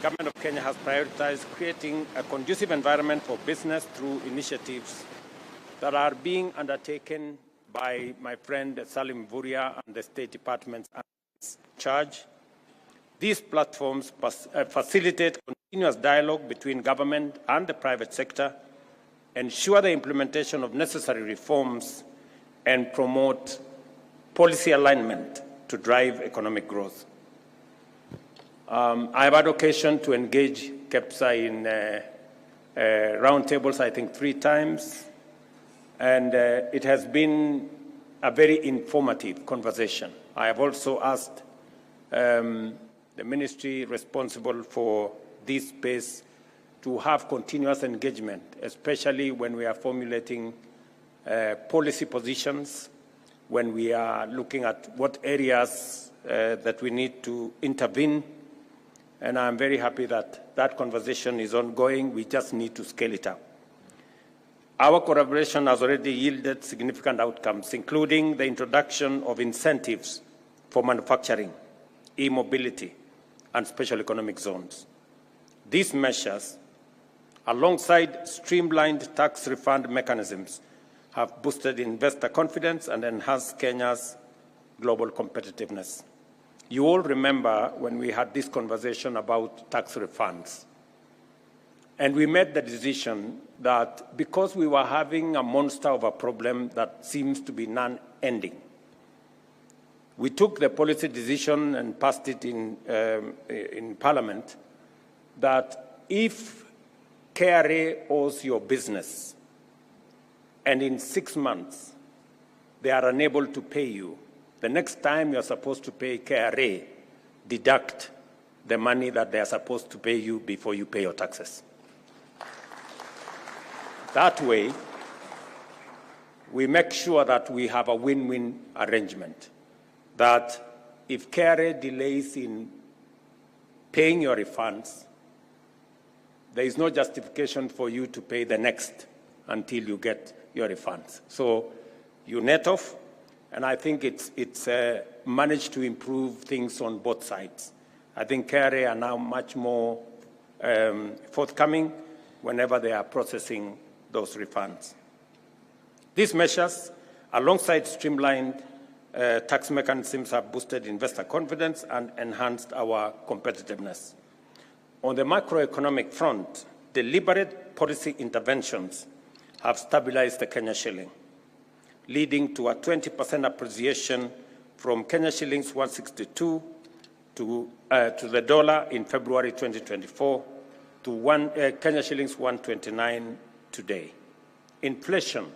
The Government of Kenya has prioritized creating a conducive environment for business through initiatives that are being undertaken by my friend Salim Vuria and the State Department's charge. These platforms facilitate continuous dialogue between government and the private sector, ensure the implementation of necessary reforms, and promote policy alignment to drive economic growth. I have had occasion to engage KEPSA in roundtables, I think 3 times, and it has been a very informative conversation. I have also asked the ministry responsible for this space to have continuous engagement, especially when we are formulating policy positions, when we are looking at what areas that we need to intervene. And I'm very happy that that conversation is ongoing. We just need to scale it up. Our collaboration has already yielded significant outcomes, including the introduction of incentives for manufacturing, e-mobility, and special economic zones. These measures, alongside streamlined tax refund mechanisms, have boosted investor confidence and enhanced Kenya's global competitiveness. You all remember when we had this conversation about tax refunds. And we made the decision that because we were having a monster of a problem that seems to be non-ending, we took the policy decision and passed it in Parliament that if KRA owes your business and in 6 months they are unable to pay you, the next time you're supposed to pay KRA, deduct the money that they are supposed to pay you before you pay your taxes. That way, we make sure that we have a win-win arrangement, that if KRA delays in paying your refunds, there is no justification for you to pay the next until you get your refunds. So you net off, and I think it's managed to improve things on both sides. I think KRA are now much more forthcoming whenever they are processing those refunds. These measures, alongside streamlined tax mechanisms, have boosted investor confidence and enhanced our competitiveness. On the macroeconomic front, deliberate policy interventions have stabilized the Kenya shilling, leading to a 20% appreciation from Kenya shillings 162 to the dollar in February 2024 to Kenya shillings 129 today. Inflation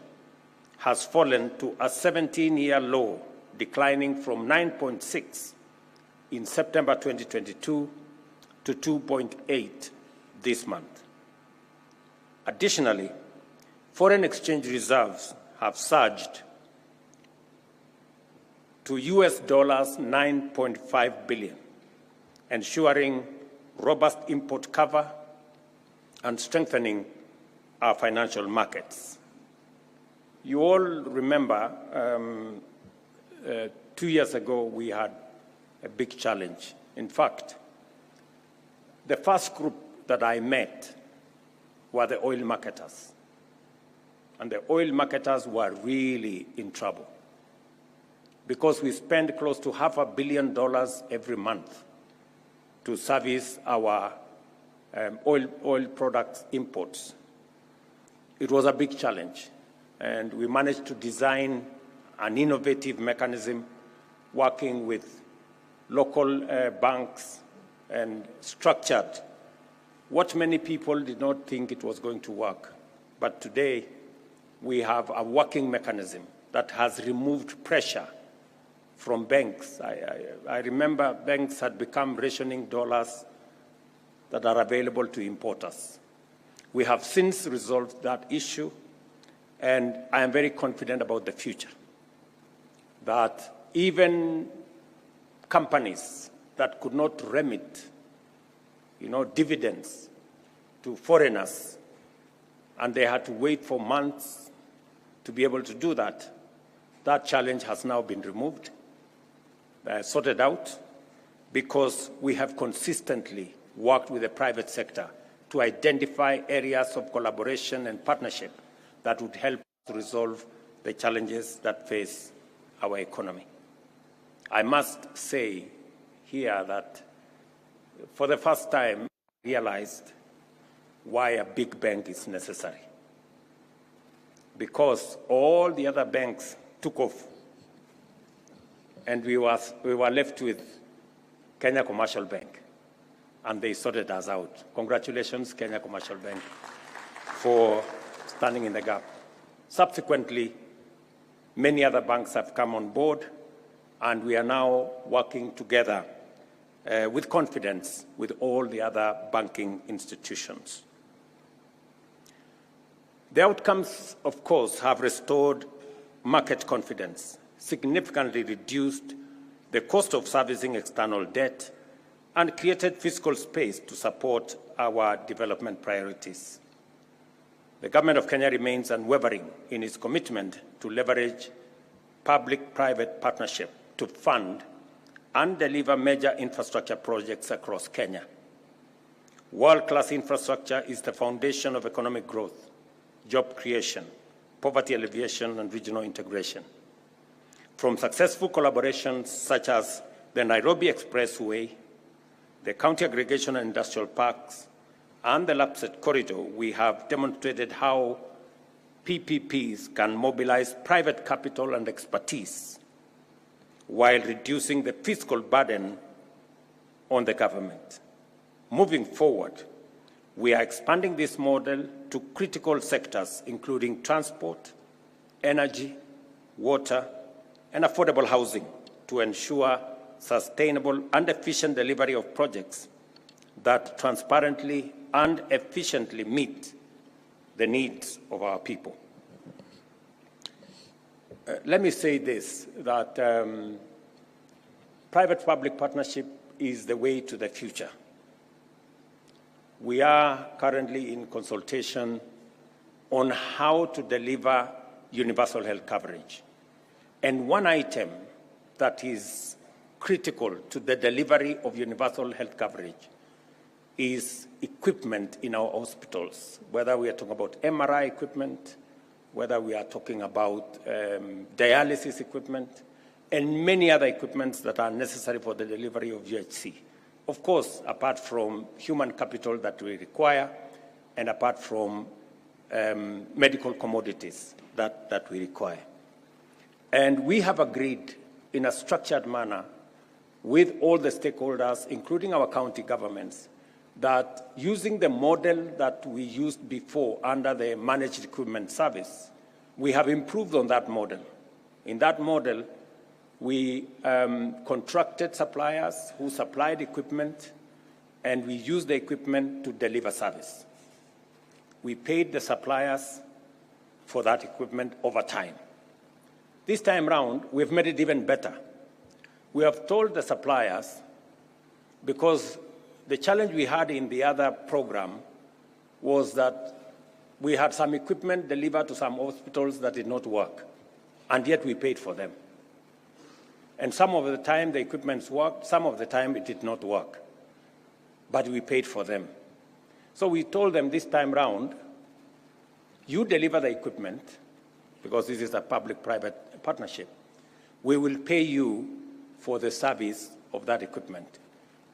has fallen to a 17-year low, declining from 9.6 in September 2022 to 2.8 this month. Additionally, foreign exchange reserves have surged to US dollars 9.5 billion, ensuring robust import cover and strengthening our financial markets. You all remember 2 years ago we had a big challenge. In fact, the first group that I met were the oil marketers. And the oil marketers were really in trouble because we spend close to $500 million every month to service our oil products imports. It was a big challenge, and we managed to design an innovative mechanism working with local banks and structured what many people did not think it was going to work. But today, we have a working mechanism that has removed pressure from banks. I remember banks had become rationing dollars that are available to importers. We have since resolved that issue, and I am very confident about the future, that even companies that could not remit, dividends to foreigners, and they had to wait for months to be able to do that, that challenge has now been removed, sorted out, because we have consistently worked with the private sector to identify areas of collaboration and partnership that would help to resolve the challenges that face our economy. I must say here that for the first time, I realized why a big bank is necessary. Because all the other banks took off, and we were left with Kenya Commercial Bank, and they sorted us out. Congratulations, Kenya Commercial Bank, for standing in the gap. Subsequently, many other banks have come on board, and we are now working together with confidence with all the other banking institutions. The outcomes, of course, have restored market confidence, significantly reduced the cost of servicing external debt, and created fiscal space to support our development priorities. The Government of Kenya remains unwavering in its commitment to leverage public-private partnership to fund and deliver major infrastructure projects across Kenya. World-class infrastructure is the foundation of economic growth, job creation, poverty alleviation, and regional integration. From successful collaborations such as the Nairobi Expressway, the County Aggregation and Industrial Parks, and the Lapsset Corridor, we have demonstrated how PPPs can mobilize private capital and expertise while reducing the fiscal burden on the government. Moving forward, we are expanding this model to critical sectors, including transport, energy, water, and affordable housing, to ensure sustainable and efficient delivery of projects that transparently and efficiently meet the needs of our people. Let me say this, that private-public partnership is the way to the future. We are currently in consultation on how to deliver universal health coverage. And one item that is critical to the delivery of universal health coverage is equipment in our hospitals, whether we are talking about MRI equipment, whether we are talking about dialysis equipment, and many other equipments that are necessary for the delivery of UHC. Of course, apart from human capital that we require, and apart from medical commodities that we require. And we have agreed in a structured manner with all the stakeholders, including our county governments, that using the model that we used before under the managed equipment service, we have improved on that model. In that model, we contracted suppliers who supplied equipment, and we used the equipment to deliver service. We paid the suppliers for that equipment over time. This time round, we've made it even better. We have told the suppliers, because the challenge we had in the other program was that we had some equipment delivered to some hospitals that did not work, and yet we paid for them. And some of the time the equipment worked, some of the time it did not work, but we paid for them. So we told them this time round, you deliver the equipment, because this is a public-private partnership. We will pay you for the service of that equipment.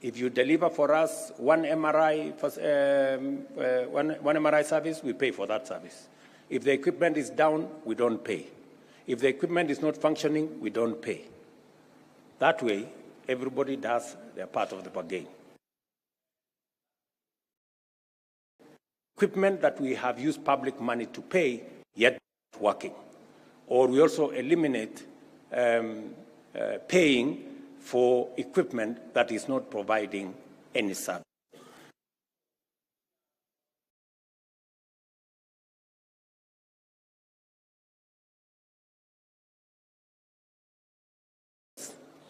If you deliver for us one MRI service, we pay for that service. If the equipment is down, we don't pay. If the equipment is not functioning, we don't pay. That way, everybody does their part of the bargain. Equipment that we have used public money to pay, yet not working. Or we also eliminate paying for equipment that is not providing any service.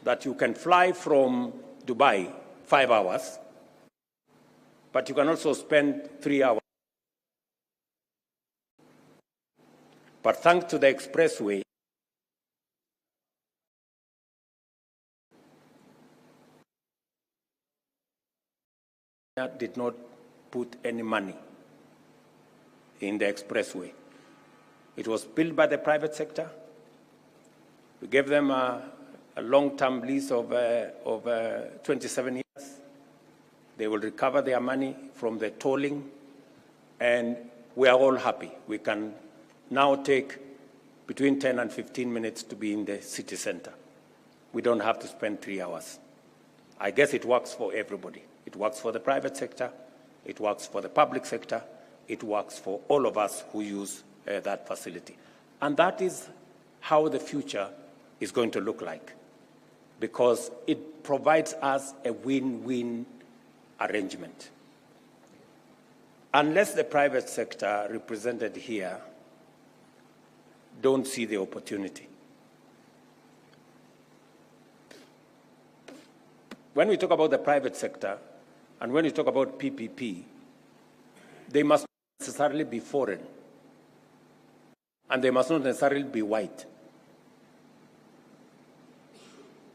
That you can fly from Dubai 5 hours, but you can also spend 3 hours. But thanks to the expressway, did not put any money in the expressway. It was built by the private sector. We gave them a long-term lease of 27 years. They will recover their money from the tolling, and we are all happy. We can now take between 10 and 15 minutes to be in the city center. We don't have to spend 3 hours. I guess it works for everybody. It works for the private sector, it works for the public sector, it works for all of us who use that facility. And that is how the future is going to look like, because it provides us a win-win arrangement. Unless the private sector represented here don't see the opportunity. When we talk about the private sector and when we talk about PPP, they must not necessarily be foreign, and they must not necessarily be white.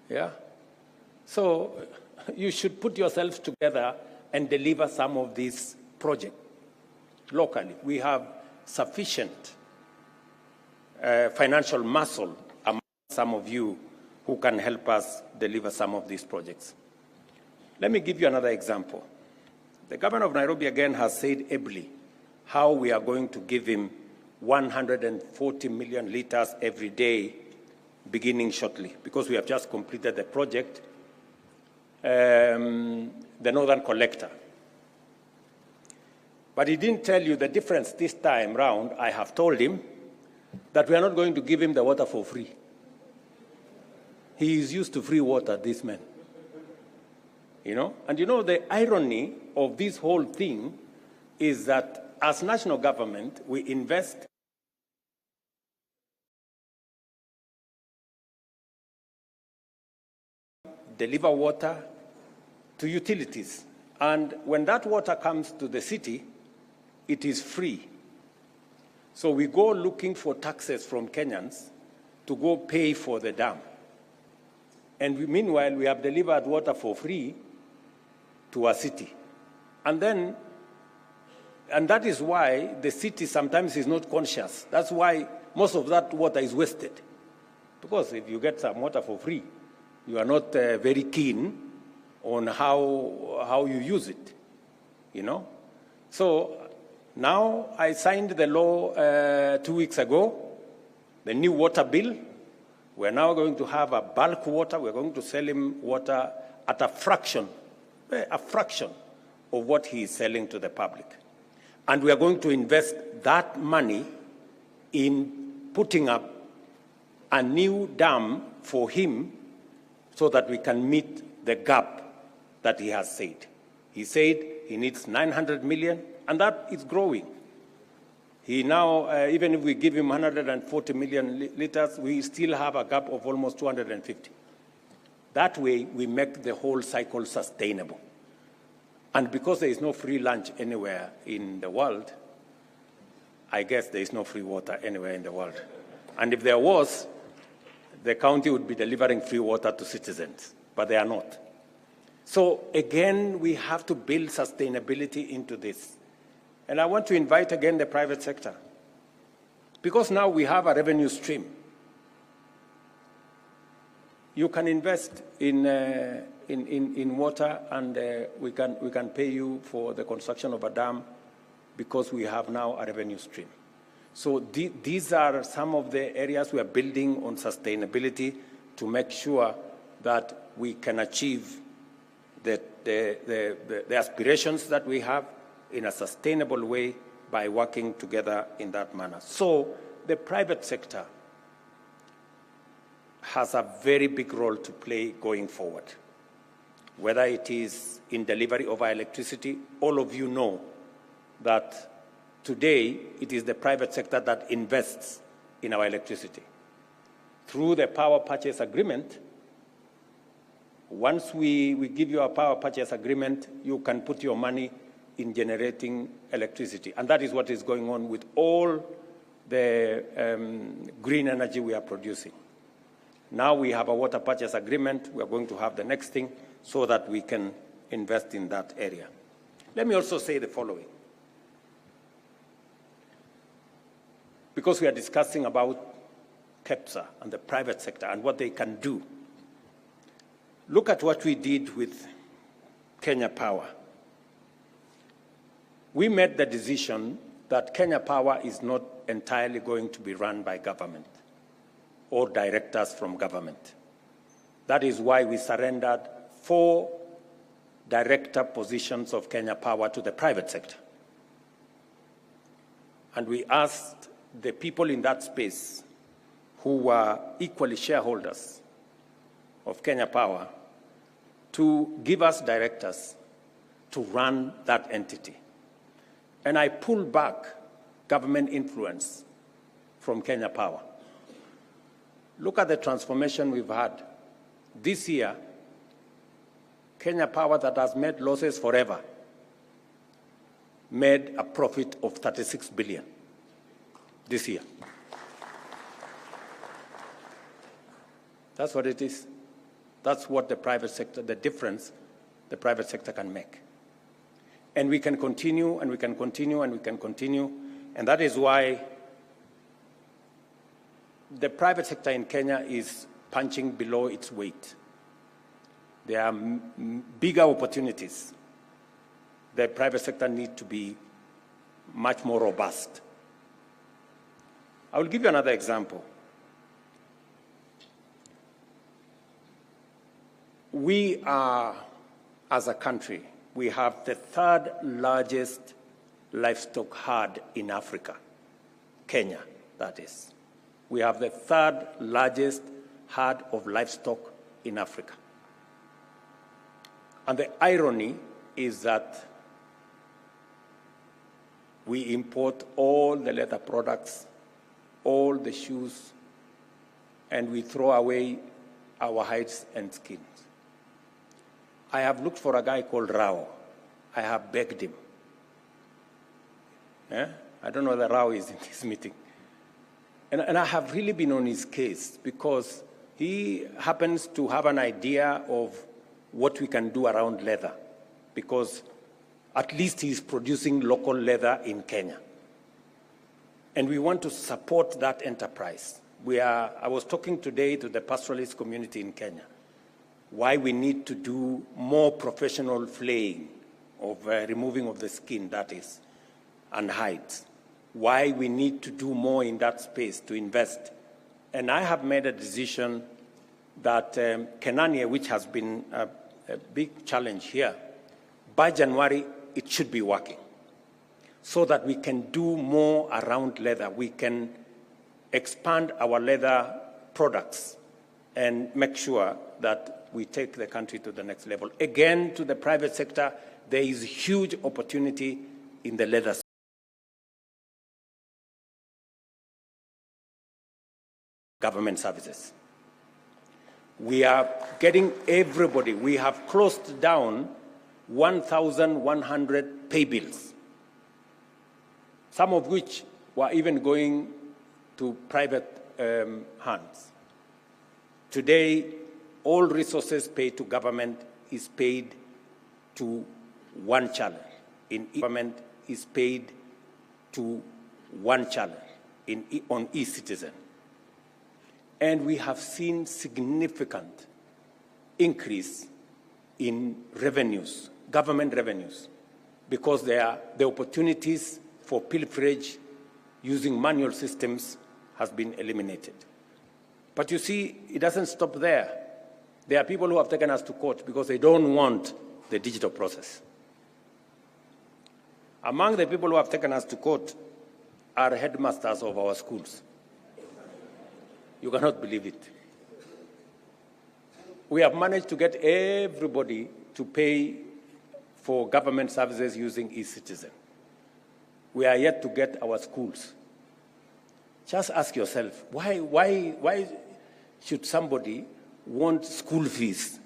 Yeah? So you should put yourselves together and deliver some of these projects locally. We have sufficient financial muscle among some of you who can help us deliver some of these projects. Let me give you another example. The governor of Nairobi again has said ably how we are going to give him 140 million liters every day beginning shortly, because we have just completed the project, the Northern Collector. But he didn't tell you the difference this time round. I have told him that we are not going to give him the water for free. He is used to free water, this man. You know? And you know, the irony of this whole thing is that as national government, we invest deliver water to utilities. And when that water comes to the city, it is free. So we go looking for taxes from Kenyans to go pay for the dam. And meanwhile, we have delivered water for free to our city. And that is why the city sometimes is not conscious. That's why most of that water is wasted. Because if you get some water for free, you are not very keen on how you use it, you know? So now I signed the law 2 weeks ago, the new water bill. We're now going to have a bulk water. We're going to sell him water at a fraction of what he is selling to the public. And we are going to invest that money in putting up a new dam for him so that we can meet the gap that he has said. He said he needs 900 million, and that is growing. He now, even if we give him 140 million liters, we still have a gap of almost 250. That way, we make the whole cycle sustainable. And because there is no free lunch anywhere in the world, I guess there is no free water anywhere in the world. And if there was, the county would be delivering free water to citizens, but they are not. So again, we have to build sustainability into this. And I want to invite again the private sector, because now we have a revenue stream. You can invest in water, and we can pay you for the construction of a dam, because we have now a revenue stream. So these are some of the areas we are building on sustainability to make sure that we can achieve the aspirations that we have in a sustainable way by working together in that manner. So the private sector has a very big role to play going forward. Whether it is in delivery of our electricity, all of you know that today it is the private sector that invests in our electricity. Through the power purchase agreement, once we give you a power purchase agreement, you can put your money in generating electricity. And that is what is going on with all the green energy we are producing. Now we have a water purchase agreement. We are going to have the next thing so that we can invest in that area. Let me also say the following. Because we are discussing about KEPSA and the private sector and what they can do. Look at what we did with Kenya Power. We made the decision that Kenya Power is not entirely going to be run by government or directors from government. That is why we surrendered 4 director positions of Kenya Power to the private sector. And we asked the people in that space who were equally shareholders of Kenya Power to give us directors to run that entity. And I pulled back government influence from Kenya Power. Look at the transformation we've had. This year, Kenya Power, that has made losses forever, made a profit of 36 billion this year. That's what it is. That's what the private sector, the difference the private sector can make. And we can continue, and we can continue, and we can continue. And that is why the private sector in Kenya is punching below its weight. There are bigger opportunities. The private sector needs to be much more robust. I will give you another example. We are, as a country, we have the 3rd largest livestock herd in Africa, Kenya, that is. We have the 3rd largest herd of livestock in Africa. And the irony is that we import all the leather products, all the shoes, and we throw away our hides and skins. I have looked for a guy called Rao. I have begged him. I don't know whether Rao is in this meeting. And I have really been on his case because he happens to have an idea of what we can do around leather, because at least he's producing local leather in Kenya. And we want to support that enterprise. I was talking today to the pastoralist community in Kenya, why we need to do more professional flaying of removing of the skin, that is, and hides. Why we need to do more in that space to invest. And I have made a decision that Kenania, which has been a big challenge here, by January, it should be working so that we can do more around leather. We can expand our leather products and make sure that we take the country to the next level. Again, to the private sector, there is huge opportunity in the leather sector. Government services. We are getting everybody. We have closed down 1,100 paybills, some of which were even going to private hands. Today, all resources paid to government is paid to one channel. Government is paid to one channel on eCitizen. And we have seen significant increase in revenues, government revenues, because the opportunities for pilferage using manual systems has been eliminated. But you see, it doesn't stop there. There are people who have taken us to court because they don't want the digital process. Among the people who have taken us to court are headmasters of our schools. You cannot believe it. We have managed to get everybody to pay for government services using eCitizen. We are yet to get our schools. Just ask yourself, why should somebody want school fees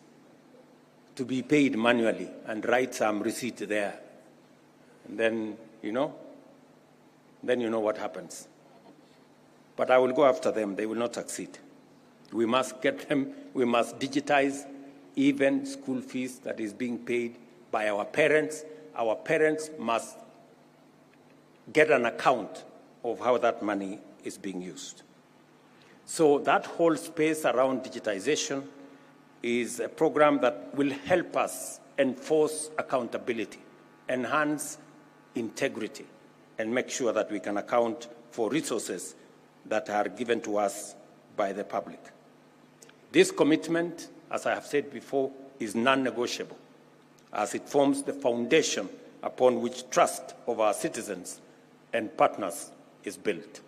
to be paid manually and write some receipt there? And then, you know what happens. But I will go after them. They will not succeed. We must get them. We must digitize even school fees that is being paid by our parents, our parents must get an account of how that money is being used. So that whole space around digitization is a program that will help us enforce accountability, enhance integrity, and make sure that we can account for resources that are given to us by the public. This commitment, as I have said before, is non-negotiable, as it forms the foundation upon which trust of our citizens and partners is built.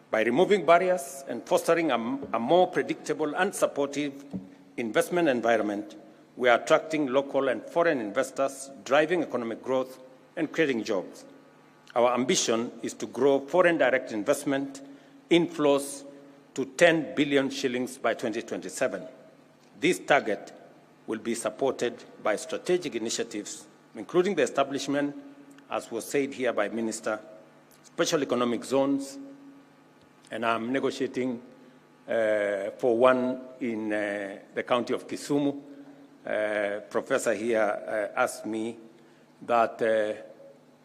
By removing barriers and fostering a more predictable and supportive investment environment, we are attracting local and foreign investors, driving economic growth, and creating jobs. Our ambition is to grow foreign direct investment inflows to 10 billion shillings by 2027. This target will be supported by strategic initiatives, including the establishment, as was said here by Minister, special economic zones, and I'm negotiating for one in the county of Kisumu. Professor here asked me that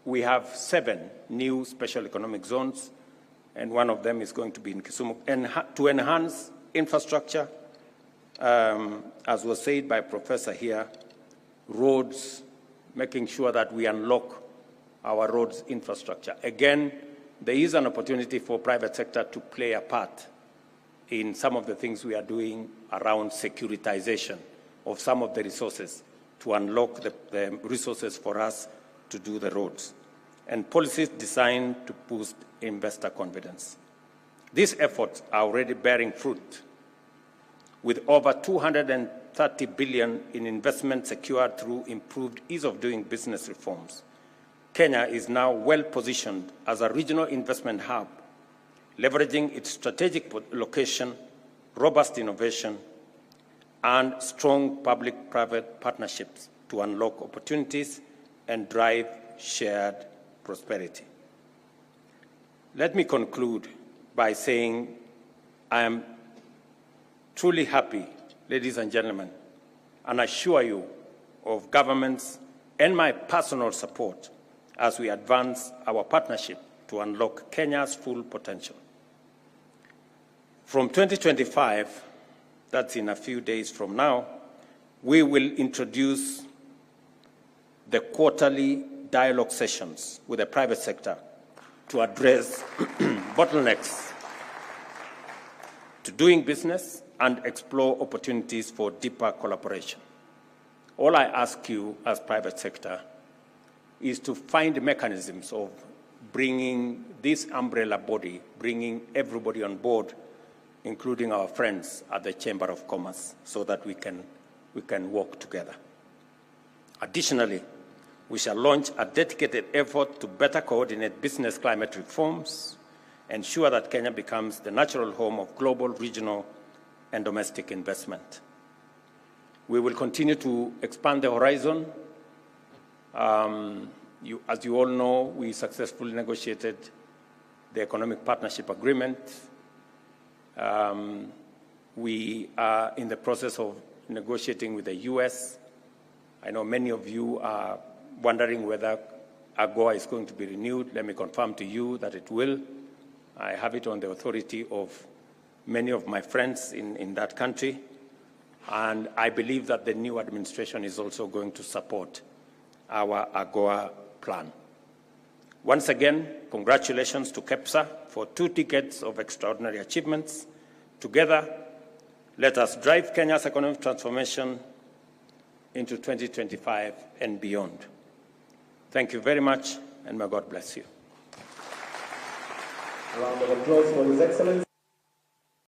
we have 7 new special economic zones, and one of them is going to be in Kisumu, and to enhance infrastructure, as was said by Professor here, roads, making sure that we unlock our roads infrastructure. Again, there is an opportunity for private sector to play a part in some of the things we are doing around securitization of some of the resources to unlock the resources for us to do the roads, and policies designed to boost investor confidence. These efforts are already bearing fruit, with over 230 billion in investment secured through improved ease of doing business reforms. Kenya is now well positioned as a regional investment hub, leveraging its strategic location, robust innovation, and strong public-private partnerships to unlock opportunities and drive shared prosperity. Let me conclude by saying I am truly happy, ladies and gentlemen, and assure you of government's and my personal support as we advance our partnership to unlock Kenya's full potential. From 2025, that's in a few days from now, we will introduce the quarterly dialogue sessions with the private sector to address bottlenecks to doing business and explore opportunities for deeper collaboration. All I ask you as private sector is to find mechanisms of bringing this umbrella body, bringing everybody on board, including our friends at the Chamber of Commerce, so that we can work together. Additionally, we shall launch a dedicated effort to better coordinate business climate reforms, ensure that Kenya becomes the natural home of global, regional, and domestic investment. We will continue to expand the horizon. As you all know, we successfully negotiated the Economic Partnership Agreement. We are in the process of negotiating with the US. I know many of you are wondering whether AGOA is going to be renewed. Let me confirm to you that it will. I have it on the authority of many of my friends in that country, and I believe that the new administration is also going to support our AGOA plan. Once again, congratulations to KEPSA for 2 decades of extraordinary achievements. Together, let us drive Kenya's economic transformation into 2025 and beyond. Thank you very much, and may God bless you. A round of applause for His Excellency.